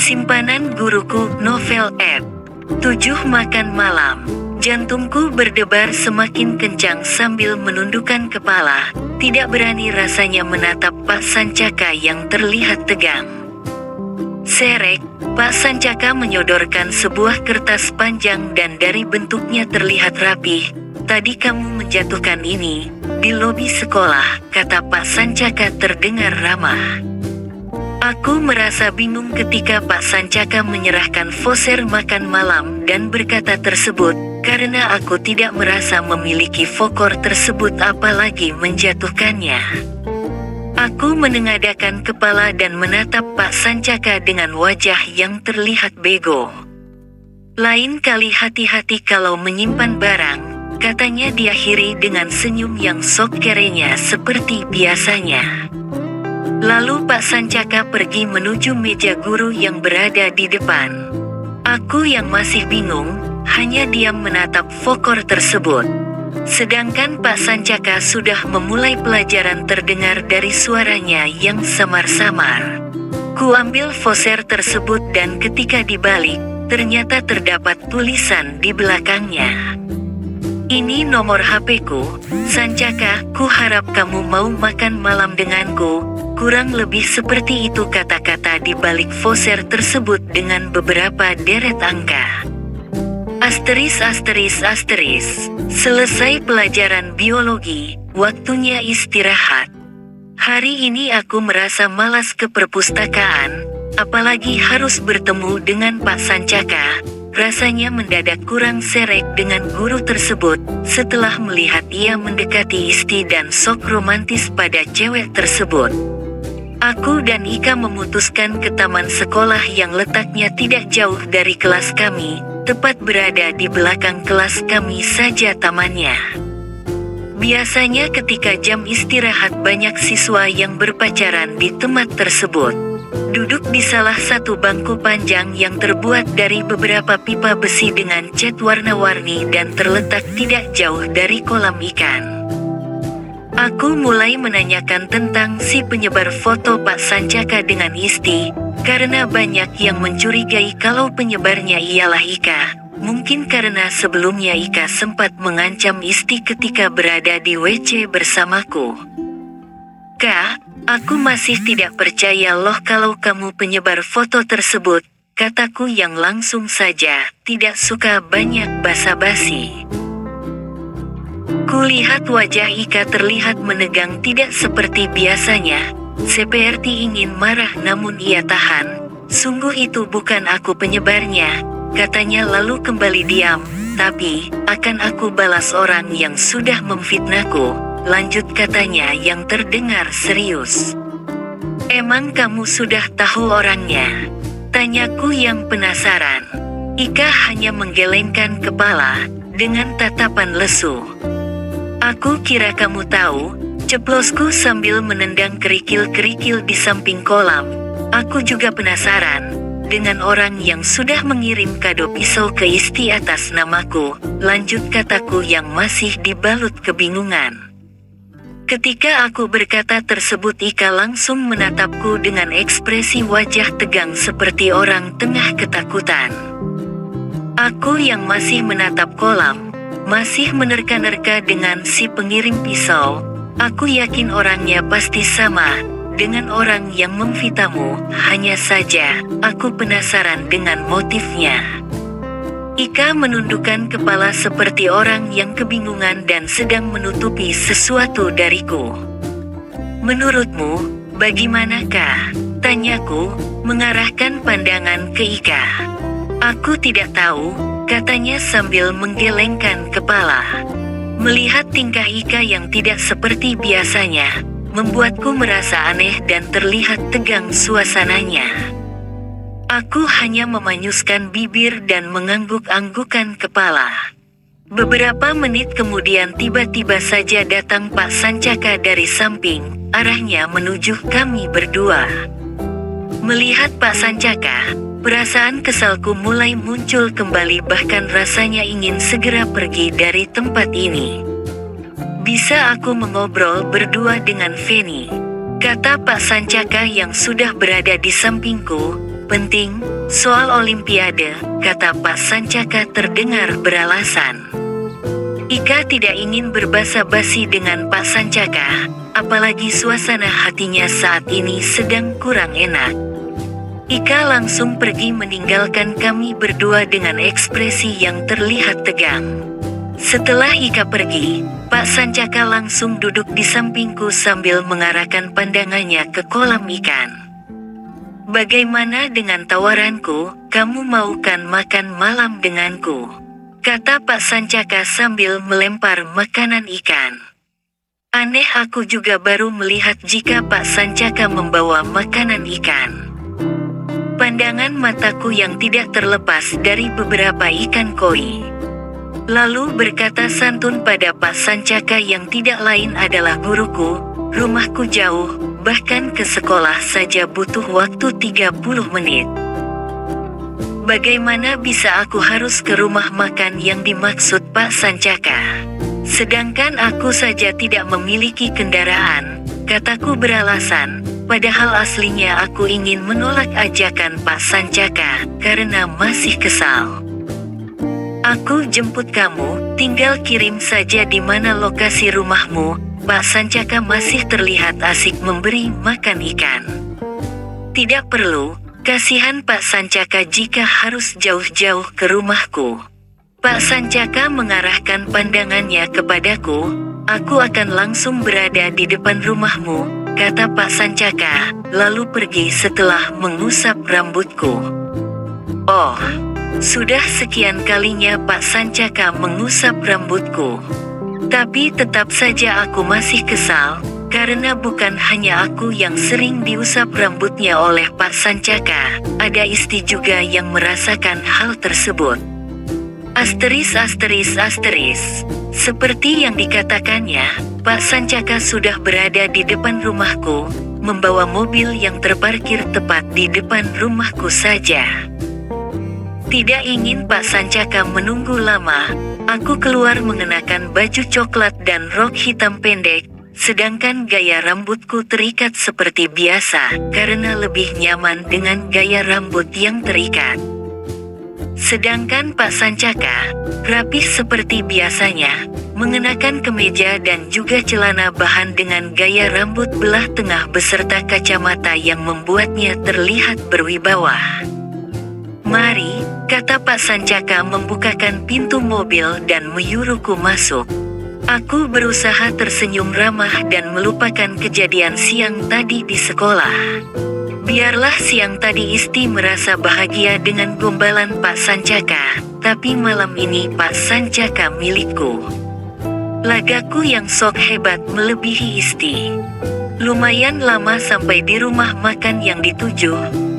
Simpanan guruku, novel Ed. 7 Makan malam. Jantungku berdebar semakin kencang sambil menundukkan kepala, tidak berani rasanya menatap Pak Sancaka yang terlihat tegang. Serek, Pak Sancaka menyodorkan sebuah kertas panjang dan dari bentuknya terlihat rapih. Tadi kamu menjatuhkan ini, di lobi sekolah, kata Pak Sancaka terdengar ramah. Aku merasa bingung ketika Pak Sancaka menyerahkan voucher makan malam dan berkata tersebut, karena aku tidak merasa memiliki voucher tersebut apalagi menjatuhkannya. Aku menengadahkan kepala dan menatap Pak Sancaka dengan wajah yang terlihat bego. Lain kali hati-hati kalau menyimpan barang, katanya diakhiri dengan senyum yang sok kerenya seperti biasanya. Lalu Pak Sancaka pergi menuju meja guru yang berada di depan. Aku yang masih bingung, hanya diam menatap voucher tersebut. Sedangkan Pak Sancaka sudah memulai pelajaran terdengar dari suaranya yang samar-samar. Ku ambil voucher tersebut dan ketika dibalik, ternyata terdapat tulisan di belakangnya. Ini nomor HP-ku, Sancaka, ku harap kamu mau makan malam denganku. Kurang lebih seperti itu kata-kata di balik voucher tersebut dengan beberapa deret angka. Asteris. Selesai pelajaran biologi, waktunya istirahat. Hari ini aku merasa malas ke perpustakaan, apalagi harus bertemu dengan Pak Sancaka. Rasanya mendadak kurang serek dengan guru tersebut, setelah melihat ia mendekati Isti dan sok romantis pada cewek tersebut. Aku dan Ika memutuskan ke taman sekolah yang letaknya tidak jauh dari kelas kami, tepat berada di belakang kelas kami saja tamannya. Biasanya ketika jam istirahat banyak siswa yang berpacaran di tempat tersebut. Duduk di salah satu bangku panjang yang terbuat dari beberapa pipa besi dengan cat warna-warni dan terletak tidak jauh dari kolam ikan. Aku mulai menanyakan tentang si penyebar foto Pak Sancaka dengan Isti, karena banyak yang mencurigai kalau penyebarnya ialah Ika. Mungkin karena sebelumnya Ika sempat mengancam Isti ketika berada di WC bersamaku. Kak, aku masih tidak percaya loh kalau kamu penyebar foto tersebut, kataku yang langsung saja, tidak suka banyak basa-basi. Kulihat wajah Ika terlihat menegang tidak seperti biasanya, seperti ingin marah namun ia tahan. Sungguh itu bukan aku penyebarnya, katanya lalu kembali diam, tapi akan aku balas orang yang sudah memfitnahku, lanjut katanya yang terdengar serius. Emang kamu sudah tahu orangnya? Tanyaku yang penasaran. Ika hanya menggelengkan kepala, dengan tatapan lesu. Aku kira kamu tahu, ceplosku sambil menendang kerikil-kerikil di samping kolam. Aku juga penasaran, dengan orang yang sudah mengirim kado pisau ke Isti atas namaku, lanjut kataku yang masih dibalut kebingungan. Ketika aku berkata tersebut Ika langsung menatapku dengan ekspresi wajah tegang seperti orang tengah ketakutan. Aku yang masih menatap kolam, masih menerka-nerka dengan si pengirim pisau. Aku yakin orangnya pasti sama dengan orang yang memfitamu, hanya saja aku penasaran dengan motifnya. Ika menundukkan kepala seperti orang yang kebingungan dan sedang menutupi sesuatu dariku. Menurutmu, bagaimanakah? Tanyaku, mengarahkan pandangan ke Ika. Aku tidak tahu, katanya sambil menggelengkan kepala. Melihat tingkah Ika yang tidak seperti biasanya, membuatku merasa aneh dan terlihat tegang suasananya. Aku hanya memanyuskan bibir dan mengangguk-anggukan kepala. Beberapa menit kemudian tiba-tiba saja datang Pak Sancaka dari samping, arahnya menuju kami berdua. Melihat Pak Sancaka, perasaan kesalku mulai muncul kembali bahkan rasanya ingin segera pergi dari tempat ini. Bisa aku mengobrol berdua dengan Feni? Kata Pak Sancaka yang sudah berada di sampingku. penting, soal Olimpiade, kata Pak Sancaka terdengar beralasan. Ika tidak ingin berbasa-basi dengan Pak Sancaka, apalagi suasana hatinya saat ini sedang kurang enak. Ika langsung pergi meninggalkan kami berdua dengan ekspresi yang terlihat tegang. Setelah Ika pergi, Pak Sancaka langsung duduk di sampingku sambil mengarahkan pandangannya ke kolam ikan. "Bagaimana dengan tawaranku, kamu mau kan makan malam denganku?" kata Pak Sancaka sambil melempar makanan ikan. Aneh, aku juga baru melihat jika Pak Sancaka membawa makanan ikan. Pandangan mataku yang tidak terlepas dari beberapa ikan koi. Lalu berkata santun pada Pak Sancaka yang tidak lain adalah guruku, rumahku jauh, bahkan ke sekolah saja butuh waktu 30 menit. Bagaimana bisa aku harus ke rumah makan yang dimaksud Pak Sancaka? Sedangkan aku saja tidak memiliki kendaraan, kataku beralasan, padahal aslinya aku ingin menolak ajakan Pak Sancaka, karena masih kesal. "Aku jemput kamu, tinggal kirim saja di mana lokasi rumahmu." Pak Sancaka masih terlihat asik memberi makan ikan. "Tidak perlu, kasihan Pak Sancaka jika harus jauh-jauh ke rumahku." Pak Sancaka mengarahkan pandangannya kepadaku. "Aku akan langsung berada di depan rumahmu," kata Pak Sancaka, lalu pergi setelah mengusap rambutku. Oh, sudah sekian kalinya Pak Sancaka mengusap rambutku. Tapi tetap saja aku masih kesal, karena bukan hanya aku yang sering diusap rambutnya oleh Pak Sancaka, ada Isti juga yang merasakan hal tersebut. Asteris. Seperti yang dikatakannya, Pak Sancaka sudah berada di depan rumahku, membawa mobil yang terparkir tepat di depan rumahku saja. Tidak ingin Pak Sancaka menunggu lama, aku keluar mengenakan baju coklat dan rok hitam pendek, sedangkan gaya rambutku terikat seperti biasa, karena lebih nyaman dengan gaya rambut yang terikat. Sedangkan Pak Sancaka, rapih seperti biasanya, mengenakan kemeja dan juga celana bahan dengan gaya rambut belah tengah beserta kacamata yang membuatnya terlihat berwibawa. "Mari," kata Pak Sancaka membukakan pintu mobil dan menyuruhku masuk. Aku berusaha tersenyum ramah dan melupakan kejadian siang tadi di sekolah. Biarlah siang tadi Isti merasa bahagia dengan gombalan Pak Sancaka, tapi malam ini Pak Sancaka milikku. Lagaku yang sok hebat melebihi Isti. Lumayan lama sampai di rumah makan yang dituju.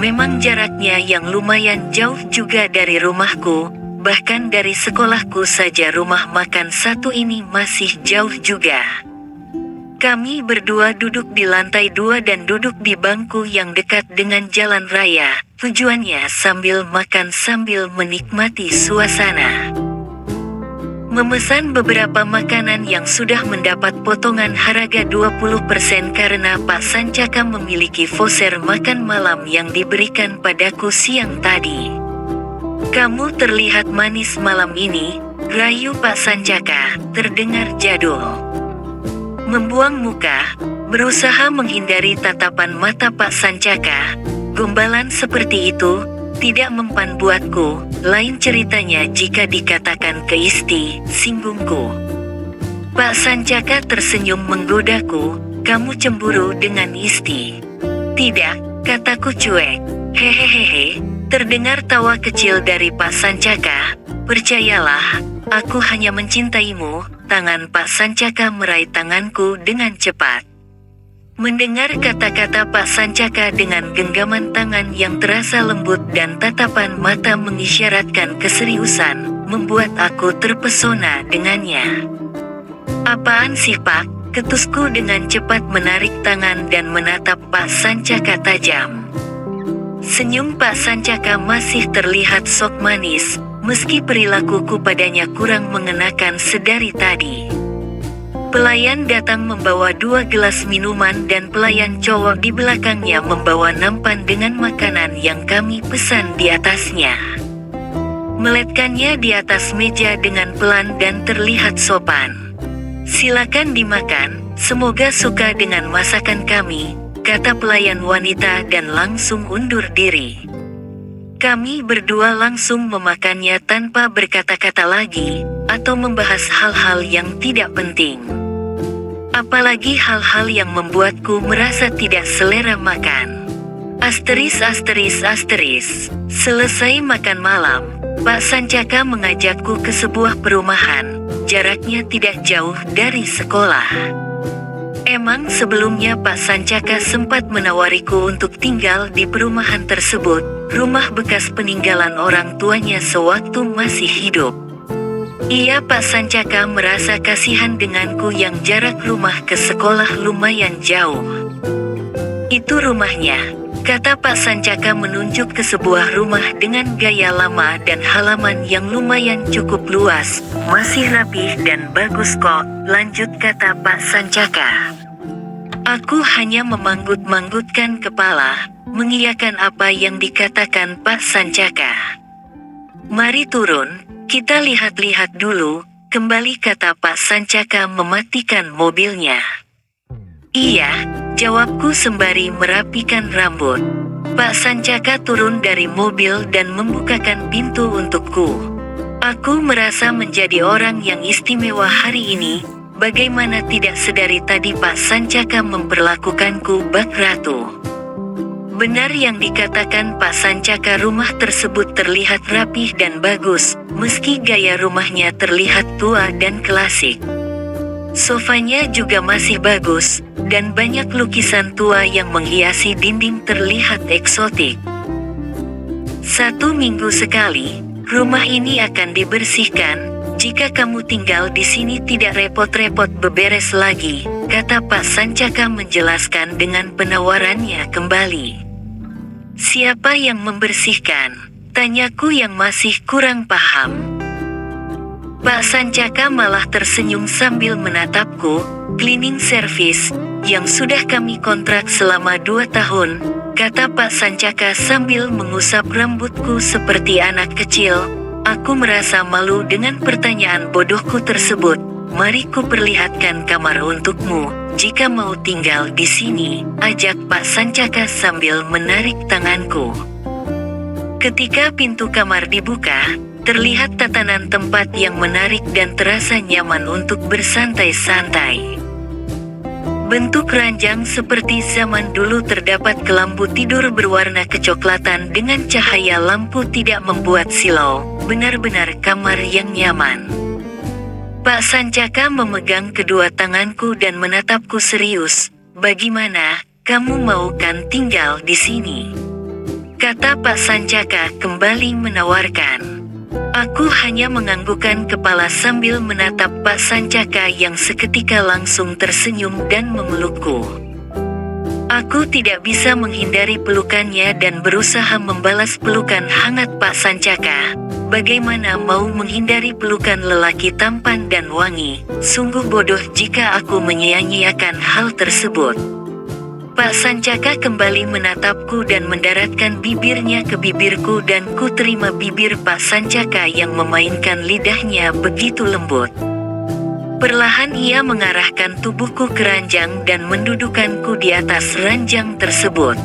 Memang jaraknya yang lumayan jauh juga dari rumahku, bahkan dari sekolahku saja rumah makan satu ini masih jauh juga. Kami berdua duduk di lantai 2 dan duduk di bangku yang dekat dengan jalan raya, tujuannya sambil makan sambil menikmati suasana. Memesan beberapa makanan yang sudah mendapat potongan harga 20% karena Pak Sancaka memiliki voucher makan malam yang diberikan padaku siang tadi. "Kamu terlihat manis malam ini," rayu Pak Sancaka, terdengar jadul. Membuang muka, berusaha menghindari tatapan mata Pak Sancaka, gombalan seperti itu tidak mempan buatku, lain ceritanya jika dikatakan ke Isti, singgungku. Pak Sancaka tersenyum menggodaku, "Kamu cemburu dengan Isti?" "Tidak," kataku cuek. "Hehehe," terdengar tawa kecil dari Pak Sancaka. "Percayalah, aku hanya mencintaimu." Tangan Pak Sancaka meraih tanganku dengan cepat. Mendengar kata-kata Pak Sancaka dengan genggaman tangan yang terasa lembut dan tatapan mata mengisyaratkan keseriusan, membuat aku terpesona dengannya. "Apaan sih Pak?" ketusku dengan cepat menarik tangan dan menatap Pak Sancaka tajam. Senyum Pak Sancaka masih terlihat sok manis, meski perilakuku padanya kurang mengenakan sedari tadi. Pelayan datang membawa 2 gelas minuman dan pelayan cowok di belakangnya membawa nampan dengan makanan yang kami pesan di atasnya. Meletakkannya di atas meja dengan pelan dan terlihat sopan. "Silakan dimakan, semoga suka dengan masakan kami," kata pelayan wanita dan langsung undur diri. Kami berdua langsung memakannya tanpa berkata-kata lagi, atau membahas hal-hal yang tidak penting. Apalagi hal-hal yang membuatku merasa tidak selera makan. Selesai makan malam, Pak Sancaka mengajakku ke sebuah perumahan, jaraknya tidak jauh dari sekolah. Emang sebelumnya Pak Sancaka sempat menawariku untuk tinggal di perumahan tersebut, rumah bekas peninggalan orang tuanya sewaktu masih hidup. Iya, Pak Sancaka merasa kasihan denganku yang jarak rumah ke sekolah lumayan jauh. "Itu rumahnya," kata Pak Sancaka menunjuk ke sebuah rumah dengan gaya lama dan halaman yang lumayan cukup luas. "Masih rapih dan bagus kok," lanjut kata Pak Sancaka. Aku hanya memanggut-manggutkan kepala, mengiyakan apa yang dikatakan Pak Sancaka. "Mari turun, kita lihat-lihat dulu," kembali kata Pak Sancaka mematikan mobilnya. "Iya," jawabku sembari merapikan rambut. Pak Sancaka turun dari mobil dan membukakan pintu untukku. Aku merasa menjadi orang yang istimewa hari ini. Bagaimana tidak sedari tadi Pak Sancaka memperlakukanku bak ratu. Benar yang dikatakan Pak Sancaka, rumah tersebut terlihat rapih dan bagus, meski gaya rumahnya terlihat tua dan klasik. Sofanya juga masih bagus, dan banyak lukisan tua yang menghiasi dinding terlihat eksotik. 1 minggu sekali, rumah ini akan dibersihkan. "Jika kamu tinggal di sini tidak repot-repot beberes lagi," kata Pak Sancaka menjelaskan dengan penawarannya kembali. "Siapa yang membersihkan?" tanyaku yang masih kurang paham. Pak Sancaka malah tersenyum sambil menatapku. "Cleaning service, yang sudah kami kontrak selama 2 tahun, kata Pak Sancaka sambil mengusap rambutku seperti anak kecil. Aku merasa malu dengan pertanyaan bodohku tersebut. "Mari ku perlihatkan kamar untukmu, jika mau tinggal di sini," ajak Pak Sancaka sambil menarik tanganku. Ketika pintu kamar dibuka, terlihat tatanan tempat yang menarik dan terasa nyaman untuk bersantai-santai. Bentuk ranjang seperti zaman dulu, terdapat kelambu tidur berwarna kecoklatan dengan cahaya lampu tidak membuat silau, benar-benar kamar yang nyaman. Pak Sancaka memegang kedua tanganku dan menatapku serius. "Bagaimana, kamu mau kan tinggal di sini?" kata Pak Sancaka kembali menawarkan. Aku hanya menganggukkan kepala sambil menatap Pak Sancaka yang seketika langsung tersenyum dan memelukku. Aku tidak bisa menghindari pelukannya dan berusaha membalas pelukan hangat Pak Sancaka. Bagaimana mau menghindari pelukan lelaki tampan dan wangi? Sungguh bodoh jika aku menyia-nyiakan hal tersebut. Pak Sancaka kembali menatapku dan mendaratkan bibirnya ke bibirku dan ku terima bibir Pak Sancaka yang memainkan lidahnya begitu lembut. Perlahan ia mengarahkan tubuhku ke ranjang dan mendudukanku di atas ranjang tersebut.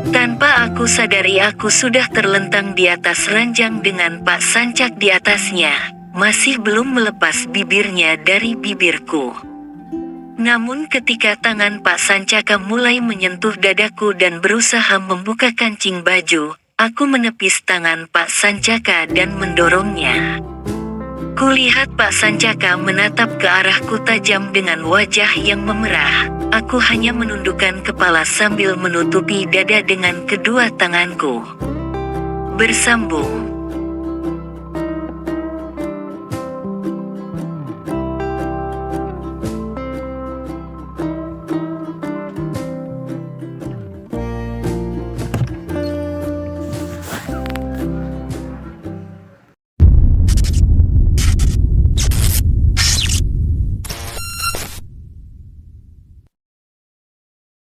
Tanpa aku sadari aku sudah terlentang di atas ranjang dengan Pak Sancaka di atasnya, masih belum melepas bibirnya dari bibirku. Namun ketika tangan Pak Sancaka mulai menyentuh dadaku dan berusaha membuka kancing baju, aku menepis tangan Pak Sancaka dan mendorongnya. Kulihat Pak Sancaka menatap ke arahku tajam dengan wajah yang memerah. Aku hanya menundukkan kepala sambil menutupi dada dengan kedua tanganku. Bersambung.